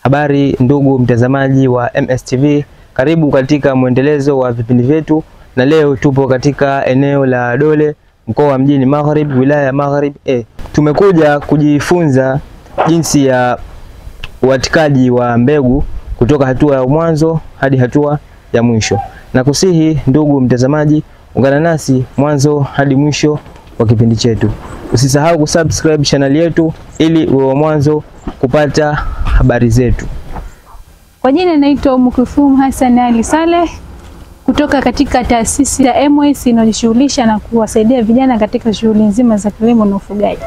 Habari ndugu mtazamaji wa MSTV, karibu katika mwendelezo wa vipindi vyetu, na leo tupo katika eneo la Dole, mkoa wa Mjini Magharibi, wilaya ya Magharibi. Tumekuja kujifunza jinsi ya uatikaji wa mbegu kutoka hatua ya mwanzo hadi hatua ya mwisho. Na kusihi ndugu mtazamaji, ungana nasi mwanzo hadi mwisho wa kipindi chetu. Usisahau kusubscribe channel yetu ili uwe mwanzo kupata habari zetu. Kwa jina naitwa Mkufumu Hassan Ali Saleh kutoka katika taasisi ya MWS inayojishughulisha na kuwasaidia vijana katika shughuli nzima za kilimo na ufugaji.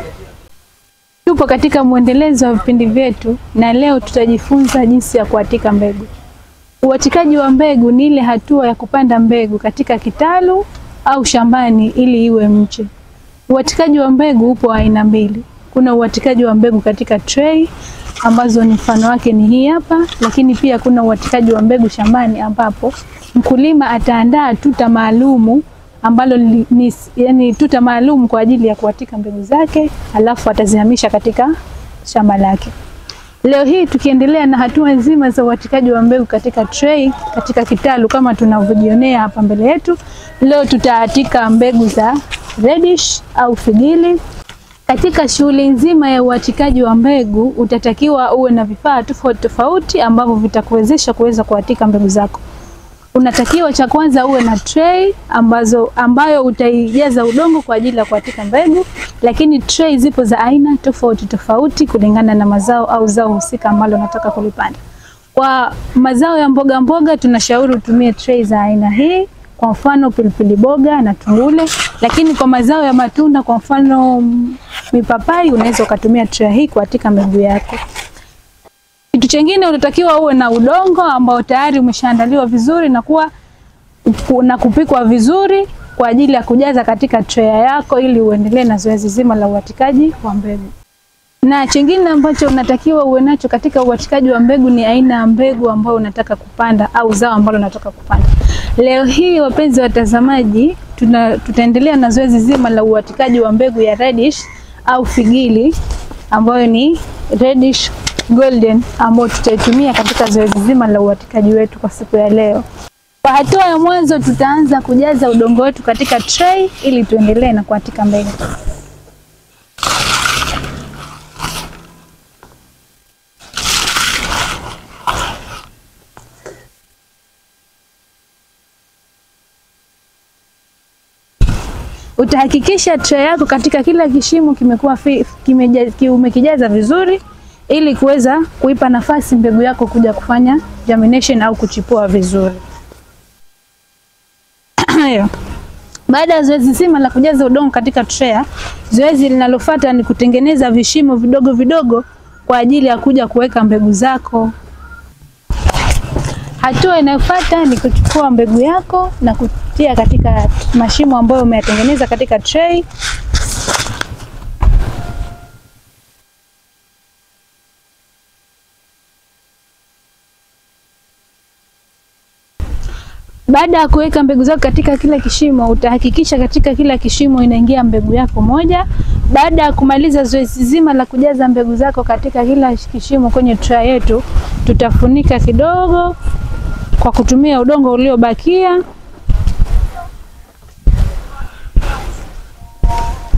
Tupo katika mwendelezo wa vipindi vyetu na leo tutajifunza jinsi ya kuatika mbegu. Uatikaji wa mbegu ni ile hatua ya kupanda mbegu katika kitalu au shambani ili iwe mche. Uatikaji wa mbegu upo aina mbili. Kuna uatikaji wa mbegu katika tray ambazo ni mfano wake ni hii hapa, lakini pia kuna uatikaji wa mbegu shambani ambapo mkulima ataandaa tuta maalumu ambalo ni tuta maalumu kwa ajili ya kuatika mbegu zake, alafu atazihamisha katika shamba lake. Leo hii tukiendelea na hatua nzima za uatikaji wa mbegu katika tray, katika kitalu kama tunavyojionea hapa mbele yetu. Leo tutaatika mbegu za radish au figili. Katika shughuli nzima ya uatikaji wa mbegu utatakiwa uwe na vifaa tofauti tofauti ambavyo vitakuwezesha kuweza kuatika mbegu zako. Unatakiwa cha kwanza uwe na tray ambayo utaijaza udongo kwa ajili ya kuatika mbegu, lakini tray zipo za aina tofauti tofauti kulingana na mazao au zao husika ambalo unataka kulipanda. Kwa mazao ya mboga mboga tunashauri utumie tray za aina hii, kwa mfano pilipili boga na tungule, lakini kwa mazao ya matunda kwa mfano mipapai unaweza ukatumia tray hii kuatika mbegu yako. Kitu kingine unatakiwa uwe na udongo ambao tayari umeshaandaliwa vizuri na kupikwa vizuri kwa ajili ya kujaza katika tray yako ili uendelee na zoezi zima la uatikaji wa mbegu. Na kingine ambacho unatakiwa uwe nacho katika uatikaji wa mbegu ni aina ya mbegu ambayo unataka kupanda au zao ambalo unataka kupanda. Leo hii wapenzi watazamaji, tutaendelea na zoezi zima la uatikaji wa mbegu ya radish au figili ambayo ni radish golden ambayo tutaitumia katika zoezi zima la uatikaji wetu kwa siku ya leo. Kwa hatua ya mwanzo tutaanza kujaza udongo wetu katika tray ili tuendelee na kuatika mbegu. Utahakikisha tray yako katika kila kishimo umekijaza vizuri ili kuweza kuipa nafasi mbegu yako kuja kufanya germination au kuchipua vizuri. Baada ya zoezi zima la kujaza udongo katika tray, zoezi linalofuata ni kutengeneza vishimo vidogo vidogo kwa ajili ya kuja kuweka mbegu zako. Hatua inayofuata ni kuchukua mbegu yako na kutia katika mashimo ambayo umeyatengeneza katika tray. Baada ya kuweka mbegu zako katika kila kishimo, utahakikisha katika kila kishimo inaingia mbegu yako moja. Baada ya kumaliza zoezi zima la kujaza mbegu zako katika kila kishimo kwenye tray yetu, tutafunika kidogo kwa kutumia udongo uliobakia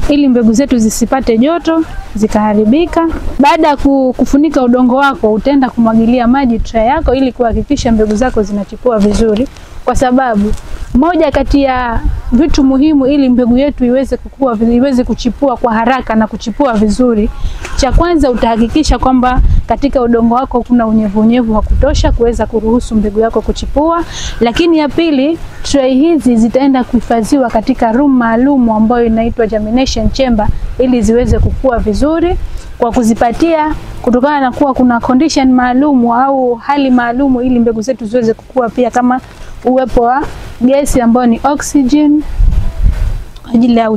ili mbegu zetu zisipate joto zikaharibika. Baada ya kufunika udongo wako, utaenda kumwagilia maji tray yako ili kuhakikisha mbegu zako zinachipua vizuri, kwa sababu moja kati ya vitu muhimu ili mbegu yetu iweze kuchipua kwa haraka na kuchipua vizuri, cha kwanza utahakikisha kwamba katika udongo wako kuna unyevunyevu wa kutosha kuweza kuruhusu mbegu yako kuchipua. Lakini ya pili, tray hizi zitaenda kuhifadhiwa katika room maalum ambayo inaitwa germination chamber ili ziweze kukua vizuri, kwa kuzipatia kutokana na kuwa kuna condition maalum au hali maalum ili mbegu zetu ziweze kukua, pia kama uwepo wa gesi ambayo ni oxygen kwa ajili ya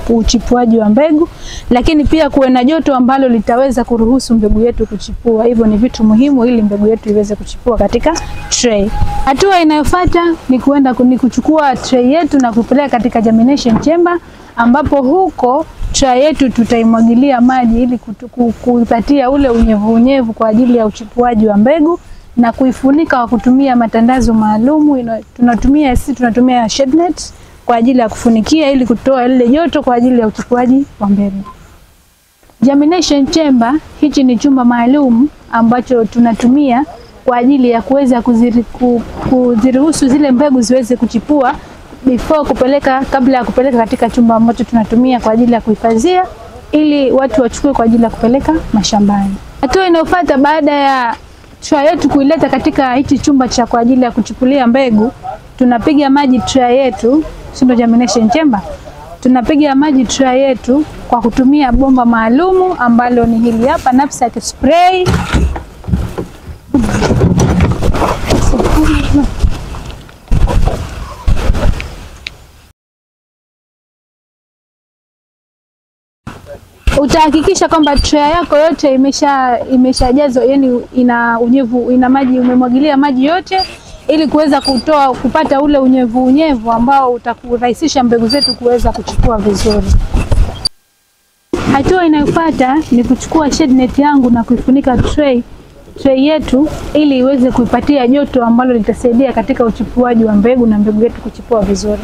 uchipuaji wa mbegu, lakini pia kuwe na joto ambalo litaweza kuruhusu mbegu yetu kuchipua. Hivyo ni vitu muhimu ili mbegu yetu iweze kuchipua katika tray. Hatua inayofuata ni kuchukua tray yetu na kupeleka katika germination chamber, ambapo huko tray yetu tutaimwagilia maji ili kuipatia ule unyevu kwa ajili ya uchipuaji wa mbegu, na kuifunika kwa kutumia matandazo maalumu. Tunatumia shade net kwa ajili ya kufunikia ili kutoa ile joto kwa ajili ya uchipuaji wa mbegu. Germination chamber, hichi ni chumba maalum ambacho tunatumia kwa ajili ya kuweza kuziruhusu zile mbegu ziweze kuchipua kabla ya kupeleka katika chumba ambacho tunatumia kwa ajili ya kuhifadhia, ili watu wachukue kwa ajili ya kupeleka mashambani. Hatua inayofuata baada ya tray yetu kuileta katika hichi chumba cha kwa ajili ya kuchipulia mbegu, tunapiga maji tray yetu, ndio germination chamber. Tunapiga maji tray yetu kwa kutumia bomba maalumu ambalo ni hili hapa, knapsack spray. Utahakikisha kwamba tray yako yote imeshajazwa, yani ina unyevu, ina maji, umemwagilia maji yote ili kuweza kupata ule unyevu ambao utakurahisisha mbegu zetu kuweza kuchukua vizuri. Hatua inayofuata ni kuchukua shade net yangu na kuifunika tray yetu ili iweze kuipatia joto ambalo litasaidia katika uchipuaji wa mbegu na mbegu yetu kuchipua vizuri.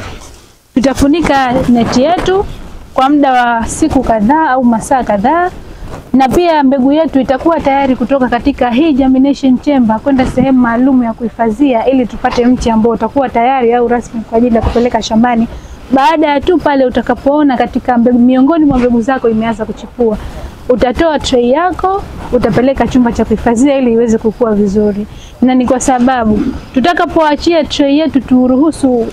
Tutafunika neti yetu kwa muda wa siku kadhaa au masaa kadhaa, na pia mbegu yetu itakuwa tayari kutoka katika hii germination chamber kwenda sehemu maalum ya kuhifadhia ili tupate mti ambao utakuwa tayari au rasmi kwa ajili ya kupeleka shambani. Baada ya tu pale utakapoona katika miongoni mwa mbegu zako imeanza kuchipua, utatoa tray yako, utapeleka chumba cha kuhifadhia ili iweze kukua vizuri. Na ni kwa sababu tutakapoachia tray yetu turuhusu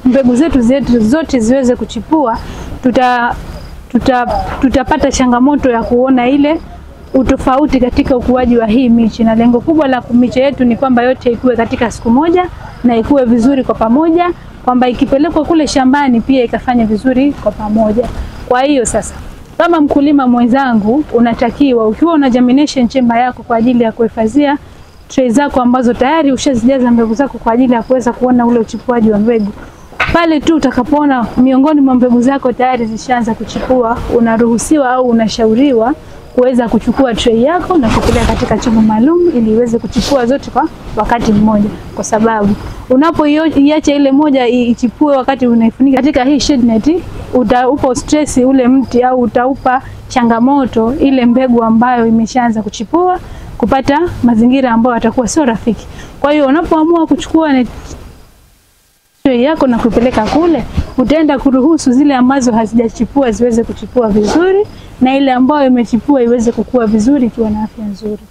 mbegu zetu zote ziweze kuchipua, tutapata changamoto ya kuona ile utofauti katika ukuaji wa hii miche, na lengo kubwa la miche yetu ni kwamba yote ikue katika siku moja na ikue vizuri kwa pamoja, kwamba ikipelekwa kule shambani pia ikafanya vizuri kwa pamoja. Kwa hiyo sasa, kama mkulima mwenzangu, unatakiwa ukiwa una germination chamber yako kwa ajili ya kuhifadhia tray zako ambazo tayari ushazijaza mbegu zako kwa ajili ya kuweza kuona ule uchipuaji wa mbegu, pale tu utakapoona miongoni mwa mbegu zako tayari zishaanza kuchipua, unaruhusiwa au unashauriwa kuweza kuchukua tray yako na kupeleka katika chombo maalum ili iweze kuchipua zote kwa wakati mmoja, kwa sababu unapoiacha ile moja ichipue wakati unaifunika katika hii shade net, utaupa stress ule mti au utaupa changamoto ile mbegu ambayo imeshaanza kuchipua kupata mazingira ambayo atakuwa sio rafiki. Kwa hiyo unapoamua kuchukua tray yako na kupeleka kule, utaenda kuruhusu zile ambazo hazijachipua ziweze kuchipua vizuri, na ile ambayo imechipua iweze kukua vizuri ikiwa na afya nzuri.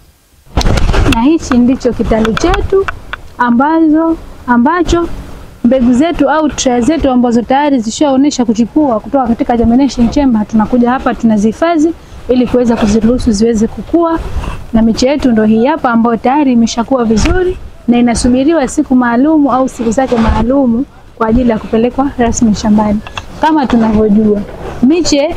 Na hichi ndicho kitalu chetu ambacho mbegu zetu au tray zetu ambazo tayari zishaonesha kuchipua kutoka katika germination chamber, tunakuja hapa tunazihifadhi ili kuweza kuziruhusu ziweze kukua. Na miche yetu ndio hii hapa ambayo tayari imeshakuwa vizuri na inasubiriwa siku maalumu au siku zake maalumu kwa ajili ya kupelekwa rasmi shambani. Kama tunavyojua, miche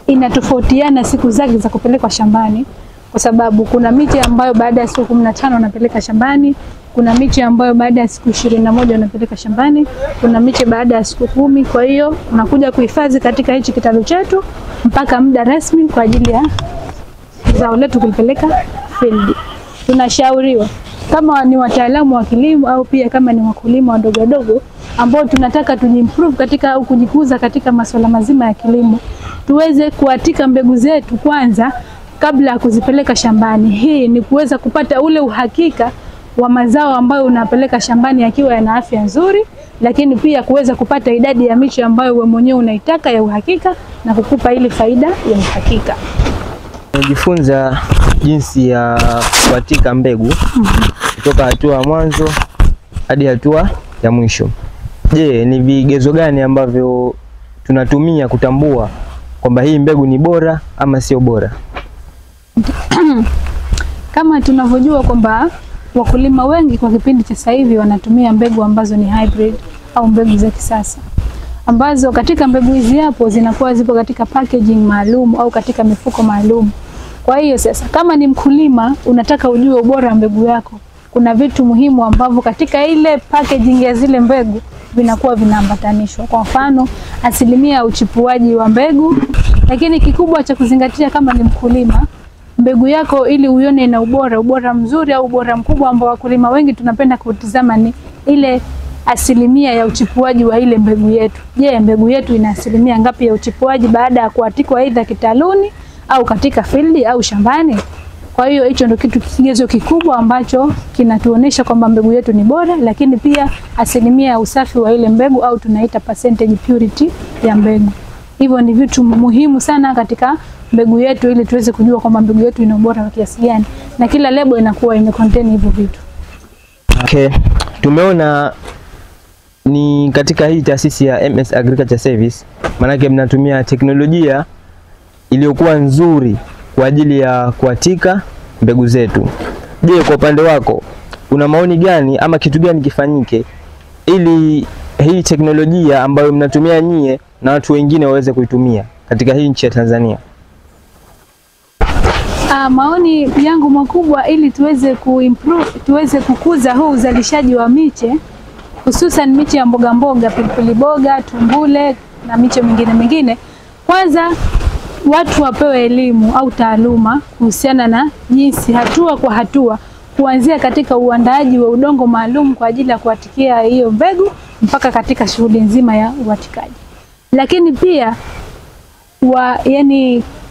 inatofautiana siku zake za kupelekwa shambani, kwa sababu kuna miche ambayo baada ya siku 15 unapeleka shambani, kuna miche ambayo baada ya siku 21 unapeleka shambani, kuna miche baada ya siku 10. Kwa hiyo unakuja kuhifadhi katika hichi kitalu chetu mpaka muda rasmi kwa ajili ya zao letu kulipeleka field. Tunashauriwa kama ni wataalamu wa kilimo au pia kama ni wakulima wadogo wadogo ambao tunataka tujimprove katika au kujikuza katika masuala mazima ya kilimo, tuweze kuatika mbegu zetu kwanza kabla ya kuzipeleka shambani. Hii ni kuweza kupata ule uhakika wa mazao ambayo unapeleka shambani yakiwa yana afya nzuri, lakini pia kuweza kupata idadi ya miche ambayo wewe mwenyewe unaitaka ya uhakika na kukupa ile faida ya uhakika. Nijifunza jinsi ya kuatika mbegu kutoka hatua ya mwanzo hadi hatua ya mwisho. Je, ni vigezo gani ambavyo tunatumia kutambua kwamba hii mbegu ni bora ama sio bora? Kama tunavyojua kwamba wakulima wengi kwa kipindi cha sasa hivi wanatumia mbegu ambazo ni hybrid au mbegu za kisasa, ambazo katika mbegu hizi hapo zinakuwa zipo katika packaging maalum au katika mifuko maalum. Kwa hiyo sasa, kama ni mkulima unataka ujue ubora wa mbegu yako, kuna vitu muhimu ambavyo katika ile packaging ya zile mbegu vinakuwa vinaambatanishwa. Kwa mfano, asilimia ya uchipuaji wa mbegu, Lakini kikubwa cha kuzingatia kama ni mkulima, mbegu yako ili uione ina ubora mzuri au ubora mkubwa ambao wakulima wengi tunapenda kutizama ni ile asilimia ya uchipuaji wa ile mbegu yetu. Je, mbegu yetu ina asilimia ngapi ya uchipuaji baada ya kuatikwa aidha kitaluni au katika field au shambani? Kwa hiyo hicho ndio kigezo kikubwa ambacho kinatuonesha kwamba mbegu yetu ni bora, lakini pia asilimia ya usafi wa ile mbegu au tunaita percentage purity ya mbegu. Hivyo ni vitu muhimu sana katika mbegu yetu ili tuweze kujua kwamba mbegu yetu ina ubora wa kiasi gani, na kila lebo inakuwa imecontain hivyo vitu. Okay. Tumeona ni katika hii taasisi ya MS Agriculture Service, manake mnatumia teknolojia iliyokuwa nzuri kwa ajili ya kuatika mbegu zetu. Je, kwa upande wako una maoni gani ama kitu gani kifanyike ili hii teknolojia ambayo mnatumia nyie na watu wengine waweze kuitumia katika hii nchi ya Tanzania? Maoni yangu makubwa ili tuweze tuweze kukuza huu uzalishaji wa miche, hususan miche ya mboga, pilipili boga, tumbule na miche mingine. Kwanza watu wapewe elimu au taaluma kuhusiana na jinsi hatua kwa hatua kuanzia katika uandaaji wa udongo maalum kwa ajili ya kuatikia hiyo mbegu mpaka katika shughuli nzima ya uatikaji. Lakini pia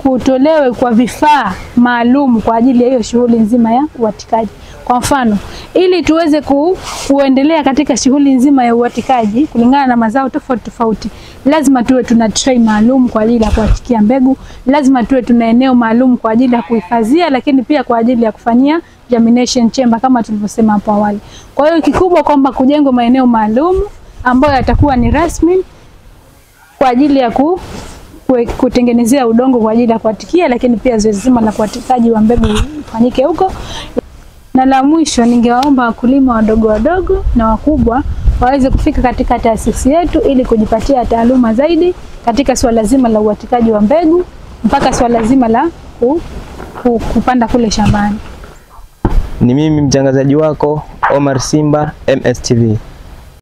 kutolewe kwa vifaa maalum kwa ajili ya hiyo shughuli nzima ya uatikaji. Kwa mfano, ili tuweze kuendelea katika shughuli nzima ya uatikaji kulingana na mazao tofauti, lazima tuwe tuna tray maalum kwa ajili ya kuatikia mbegu, lazima tuwe tuna eneo maalum kwa ajili ya kuhifadhia, lakini pia kwa ajili ya kufanyia germination chamber kama tulivyosema hapo awali. Kwa hiyo kikubwa kwamba kujengwa maeneo maalum ambayo yatakuwa ni rasmi kwa ajili ya kutengenezea udongo kwa ajili ya kuatikia, lakini pia zoezi zima la kuatikaji wa mbegu fanyike huko. Na la mwisho, ningewaomba wakulima wadogo na wakubwa waweze kufika katika taasisi yetu ili kujipatia taaluma zaidi katika swala zima la uatikaji wa mbegu mpaka swala zima la kupanda kule shambani. Ni mimi mtangazaji wako Omar Simba, MS TV.